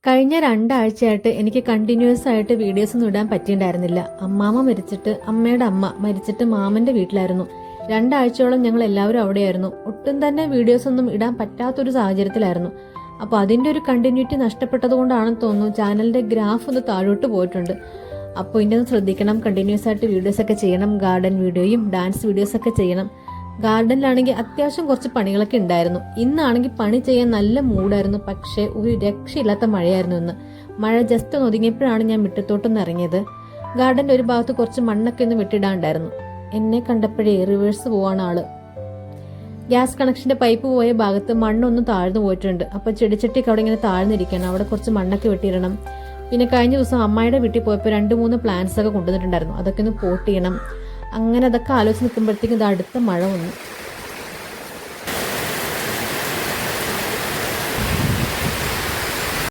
കഴിഞ്ഞ 2 ആഴ്ചയായിട്ട് എനിക്ക് കണ്ടിന്യൂസ് ആയിട്ട് വീഡിയോസ് ഒന്നും ഇടാൻ പറ്റിയിട്ടുണ്ടായിരുന്നില്ല. അമ്മാമ്മ മരിച്ചിട്ട് അമ്മയുടെ അമ്മ മരിച്ചിട്ട് മാമന്റെ വീട്ടിലായിരുന്നു. 2 ആഴ്ചയോളം ഞങ്ങൾ എല്ലാവരും അവിടെയായിരുന്നു. ഒട്ടും തന്നെ വീഡിയോസ് ഒന്നും ഇടാൻ പറ്റാത്തൊരു സാഹചര്യത്തിലായിരുന്നു. അപ്പോൾ അതിൻ്റെ ഒരു കണ്ടിന്യൂറ്റി നഷ്ടപ്പെട്ടത് കൊണ്ടാണെന്ന് തോന്നുന്നു ചാനലിൻ്റെ ഗ്രാഫ് ഒന്ന് താഴോട്ട് പോയിട്ടുണ്ട്. അപ്പോൾ ഇതിൻ്റെ ഒന്ന് ശ്രദ്ധിക്കണം. കണ്ടിന്യൂസ് ആയിട്ട് വീഡിയോസൊക്കെ ചെയ്യണം. ഗാർഡൻ വീഡിയോയും ഡാൻസ് വീഡിയോസൊക്കെ ചെയ്യണം. ഗാർഡനിലാണെങ്കിൽ അത്യാവശ്യം കുറച്ച് പണികളൊക്കെ ഉണ്ടായിരുന്നു. ഇന്നാണെങ്കിൽ പണി ചെയ്യാൻ നല്ല മൂഡായിരുന്നു. പക്ഷേ ഒരു രക്ഷയില്ലാത്ത മഴയായിരുന്നു ഇന്ന്. മഴ ജസ്റ്റ് ഒന്ന് ഒതുങ്ങിയപ്പോഴാണ് ഞാൻ മുറ്റത്തോട്ടൊന്ന് ഇറങ്ങിയത്. ഗാർഡന്റെ ഒരു ഭാഗത്ത് കുറച്ച് മണ്ണൊക്കെ ഒന്ന് വെട്ടിടാണ്ടായിരുന്നു. എന്നെ കണ്ടപ്പോഴേ റിവേഴ്സ് പോവാണ് ആള്. ഗ്യാസ് കണക്ഷന്റെ പൈപ്പ് പോയ ഭാഗത്ത് മണ്ണൊന്നും താഴ്ന്നു പോയിട്ടുണ്ട്. അപ്പൊ ചെടിച്ചട്ടിയൊക്കെ അവിടെ ഇങ്ങനെ താഴ്ന്നിരിക്കണം. അവിടെ കുറച്ച് മണ്ണൊക്കെ വെട്ടിയിടണം. പിന്നെ കഴിഞ്ഞ ദിവസം അമ്മായിയുടെ വീട്ടിൽ പോയപ്പോൾ 2-3 പ്ലാന്റ്സ് ഒക്കെ കൊണ്ടുവന്നിട്ടുണ്ടായിരുന്നു. അതൊക്കെ ഒന്ന് പോട്ട് ചെയ്യണം. അങ്ങനെ അതൊക്കെ ആലോചിച്ച് നിൽക്കുമ്പോഴത്തേക്കും ഇത് അടുത്ത മഴ വന്നു.